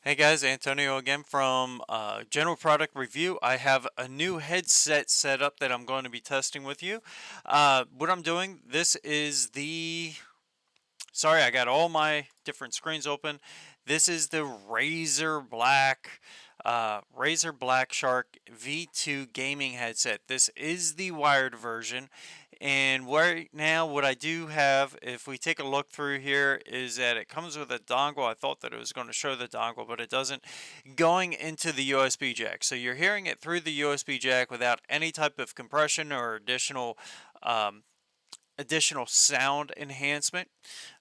Hey guys, Antonio again from General Product Review. I have a new headset set up that I'm going to be testing with you. What I'm doing, this is sorry, I got all my different screens open. This is the Razor BlackShark V2 gaming headset. This is the wired version. And right now, what I do have, if we take a look through here, is that it comes with a dongle. I thought that it was going to show the dongle, but it doesn't. Going into the USB jack. So you're hearing it through the USB jack without any type of compression or um, additional sound enhancement.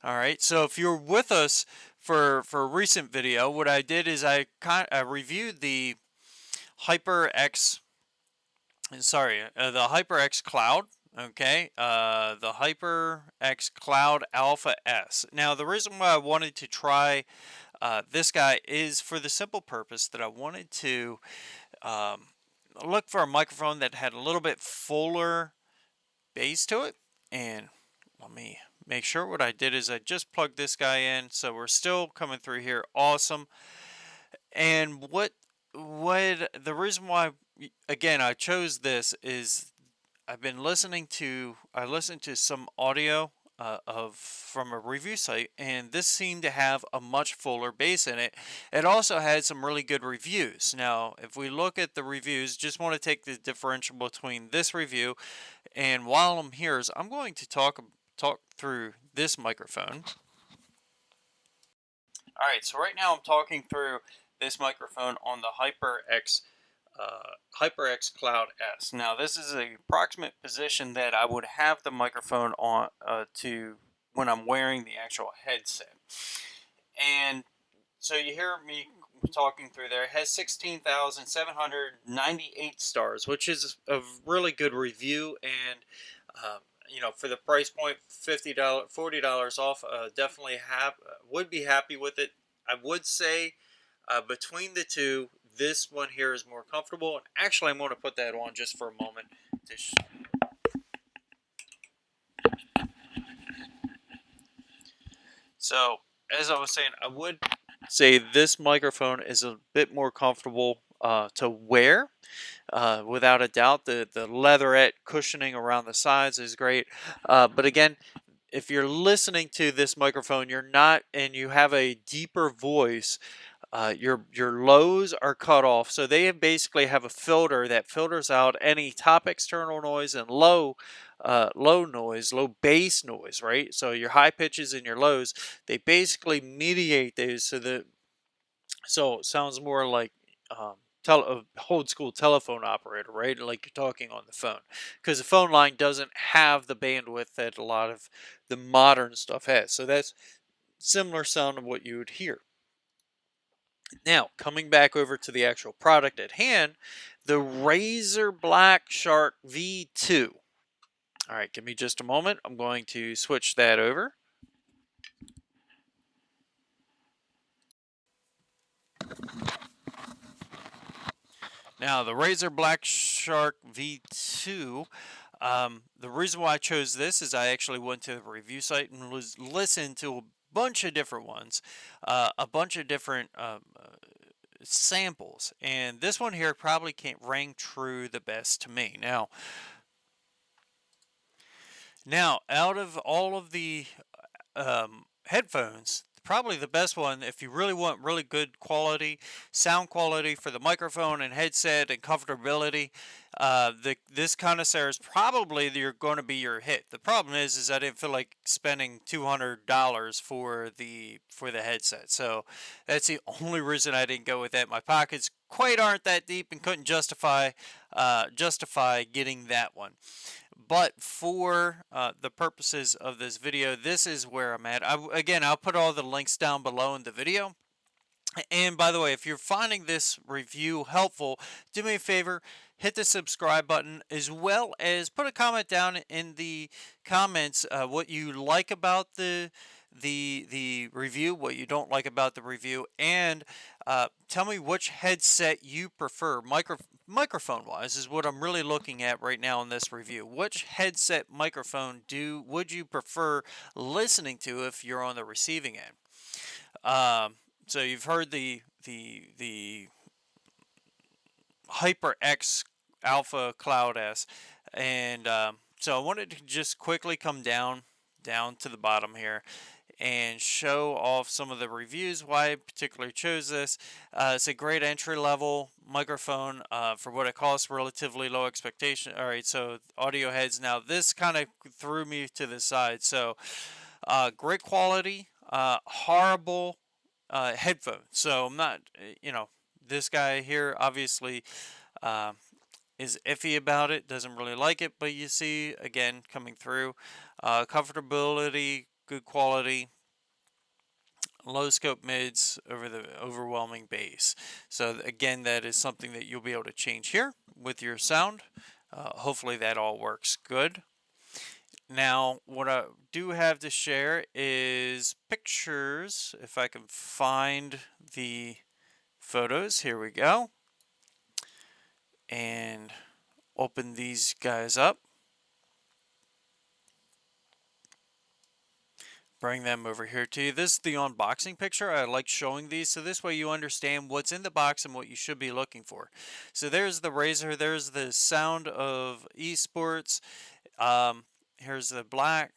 All right, so if you're with us for a recent video, what I did is I reviewed the HyperX, the HyperX Cloud. Okay, the HyperX Cloud Alpha S. Now, the reason why I wanted to try this guy is for the simple purpose that I wanted to um, look for a microphone that had a little bit fuller bass to it. And let me make sure. What I did is I just plugged this guy in, so we're still coming through here. Awesome. And what the reason why again I chose this is I listened to some audio of from a review site, and this seemed to have a much fuller bass in it. It also had some really good reviews. Now, if we look at the reviews, just want to take the differential between this review and while I'm here, I'm going to talk through this microphone. All right, so right now I'm talking through this microphone on the HyperX Cloud S. Now, this is the approximate position that I would have the microphone on to when I'm wearing the actual headset. And so you hear me talking through there. It has 16,798 stars, which is a really good review. And for the price point, $50, $40 off, definitely would be happy with it. I would say between the two, this one here is more comfortable. And actually, I'm going to put that on just for a moment. So, as I was saying, I would say this microphone is a bit more comfortable to wear. Without a doubt, the leatherette cushioning around the sides is great. But again, if you're listening to this microphone, you're not, and you have a deeper voice, your lows are cut off. So they basically have a filter that filters out any top external noise and low bass noise, right? So your high pitches and your lows, they basically mediate those so it sounds more like old school telephone operator, right? Like you're talking on the phone, because the phone line doesn't have the bandwidth that a lot of the modern stuff has. So that's similar sound of what you would hear. Now, coming back over to the actual product at hand, the Razor BlackShark V2. All right, give me just a moment. I'm going to switch that over. Now, the Razor BlackShark V2, the reason why I chose this is I actually went to the review site and was listened to a bunch of different ones, a bunch of different samples, and this one here probably can't ring true the best to me. Now, out of all of the headphones, probably the best one if you really want really good quality, sound quality for the microphone and headset and comfortability. This connoisseur is probably going to be your hit. The problem is I didn't feel like spending $200 for the headset, so that's the only reason I didn't go with that. My pockets quite aren't that deep and couldn't justify getting that one. But for the purposes of this video, this is where I'm at. Again, I'll put all the links down below in the video. And by the way, if you're finding this review helpful, do me a favor, hit the subscribe button, as well as put a comment down in the comments what you like about the review, what you don't like about the review, and tell me which headset you prefer. Microphone wise is what I'm really looking at right now in this review. Which headset microphone would you prefer listening to if you're on the receiving end? So you've heard the HyperX Alpha Cloud S, and so I wanted to just quickly come down to the bottom here and show off some of the reviews why I particularly chose this. It's a great entry level microphone for what it costs, relatively low expectation. All right, so audio heads. Now this kind of threw me to the side. So great quality, horrible headphones. So I'm not, this guy here obviously uh, is iffy about it, doesn't really like it, but you see again coming through comfortability, good quality, low scope mids over the overwhelming bass. So again, that is something that you'll be able to change here with your sound. Hopefully that all works good. Now, what I do have to share is pictures. If I can find the photos, here we go. And open these guys up. Bring them over here to you. This is the unboxing picture. I like showing these so this way you understand what's in the box and what you should be looking for. So there's the Razor. There's the Sound of Esports. Here's the black.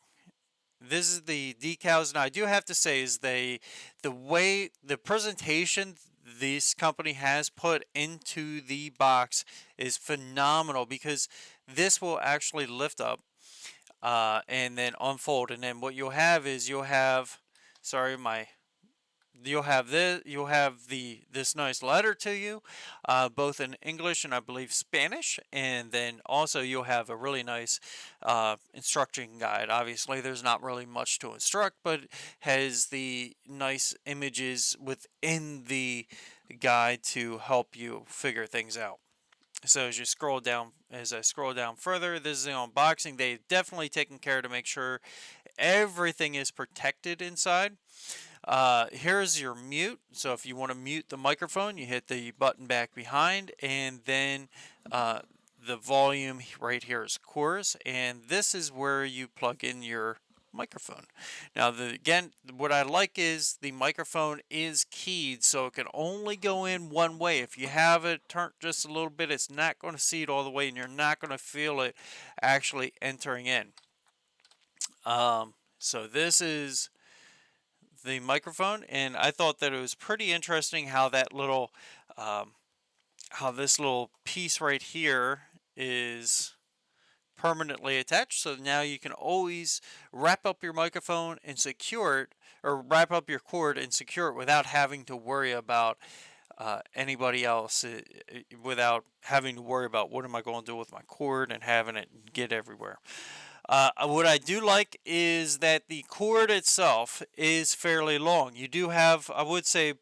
This is the decals. Now I do have to say is the way the presentation this company has put into the box is phenomenal, because this will actually lift up and then unfold, and then what you'll have is you'll have this nice letter to you, both in English and I believe Spanish, and then also you'll have a really nice instruction guide. Obviously there's not really much to instruct, but has the nice images within the guide to help you figure things out. So as I scroll down further, this is the unboxing. They've definitely taken care to make sure everything is protected inside. Here's your mute. So if you want to mute the microphone, you hit the button back behind, and then the volume right here is chorus, and this is where you plug in your microphone. Now again, what I like is the microphone is keyed, so it can only go in one way. If you have it turned just a little bit, it's not going to see it all the way, and you're not going to feel it actually entering in. So this is the microphone, and I thought that it was pretty interesting how that little how this little piece right here is permanently attached, so now you can always wrap up your microphone and secure it, or wrap up your cord and secure it without having to worry about anybody else, without having to worry about what am I going to do with my cord and having it get everywhere. What I do like is that the cord itself is fairly long. You do have, I would say,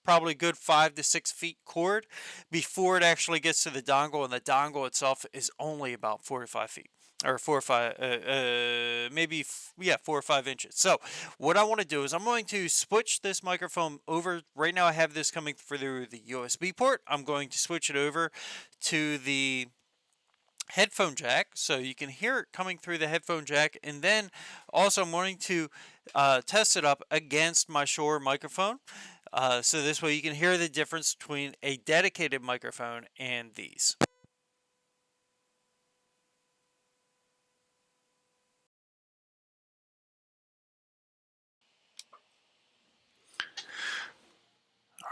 probably good 5 to 6 feet cord before it actually gets to the dongle, and the dongle itself is only about 4 to 5 feet, or 4 or 5, maybe, yeah, 4 or 5 inches. So what I want to do is I'm going to switch this microphone over. Right now I have this coming through the USB port. I'm going to switch it over to the headphone jack, so you can hear it coming through the headphone jack, and then also I'm wanting to test it up against my Shure microphone, so this way you can hear the difference between a dedicated microphone and these.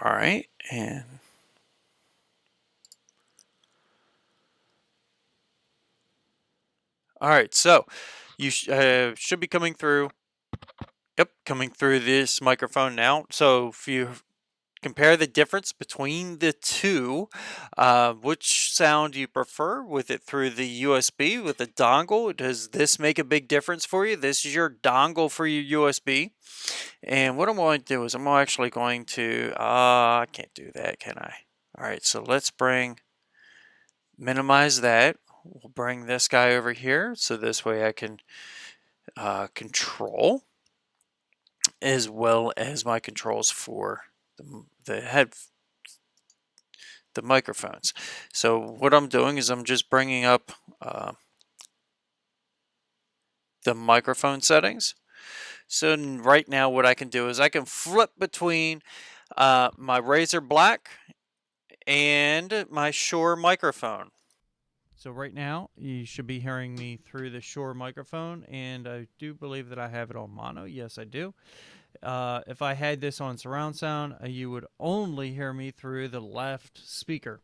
All right, and all right, so you should be coming through. Yep, coming through this microphone now. So if you compare the difference between the two, which sound do you prefer? With it through the USB, with the dongle, does this make a big difference for you? This is your dongle for your USB. And what I'm going to do is I'm actually going to, I can't do that, can I? All right, so let's minimize that. We'll bring this guy over here, so this way I can control, as well as my controls for the microphones. So what I'm doing is I'm just bringing up the microphone settings. So right now what I can do is I can flip between my Razor Black, and my Shure microphone. So right now, you should be hearing me through the Shure microphone, and I do believe that I have it on mono. Yes, I do. If I had this on surround sound, you would only hear me through the left speaker.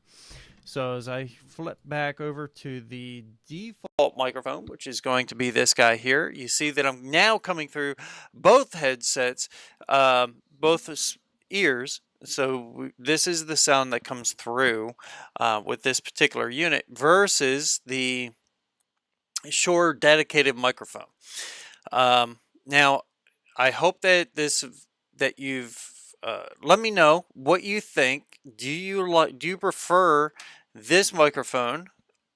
So as I flip back over to the default microphone, which is going to be this guy here, you see that I'm now coming through both headsets, both ears. So this is the sound that comes through with this particular unit versus the Shure dedicated microphone. Now, I hope that you've let me know what you think. Do you prefer this microphone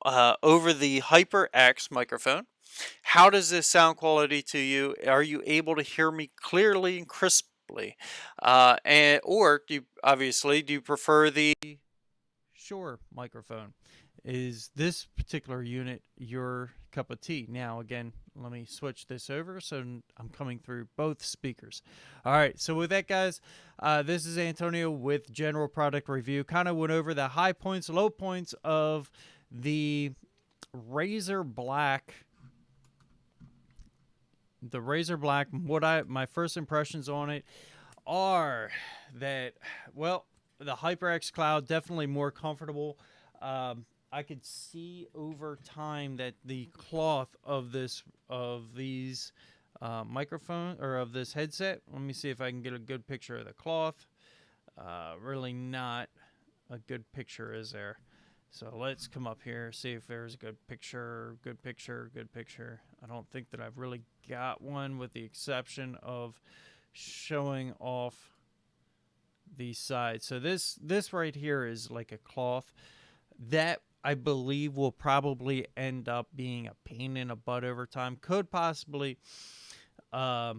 over the HyperX microphone? How does this sound quality to you? Are you able to hear me clearly and crisply? Or do you prefer the Shure microphone? Is this particular unit your cup of tea? Now, again, let me switch this over so I'm coming through both speakers. All right, so with that, guys, this is Antonio with General Product Review. Kind of went over the high points, low points of the Razor Black. The Razor Black, my first impressions on it are that, well, the HyperX Cloud, definitely more comfortable. I could see over time that the cloth of these microphone or of this headset. Let me see if I can get a good picture of the cloth. Really not a good picture, is there? So let's come up here, see if there's a good picture, good picture, good picture. I don't think that I've really got one, with the exception of showing off the side. So this right here is like a cloth that I believe will probably end up being a pain in the butt over time. Could possibly, I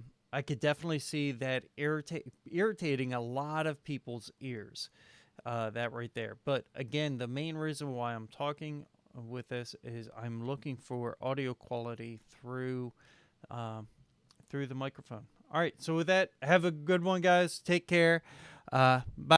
could definitely see that irritating a lot of people's ears. That right there. But again, the main reason why I'm talking with this is I'm looking for audio quality through the microphone. All right. So with that, have a good one, guys. Take care. Bye.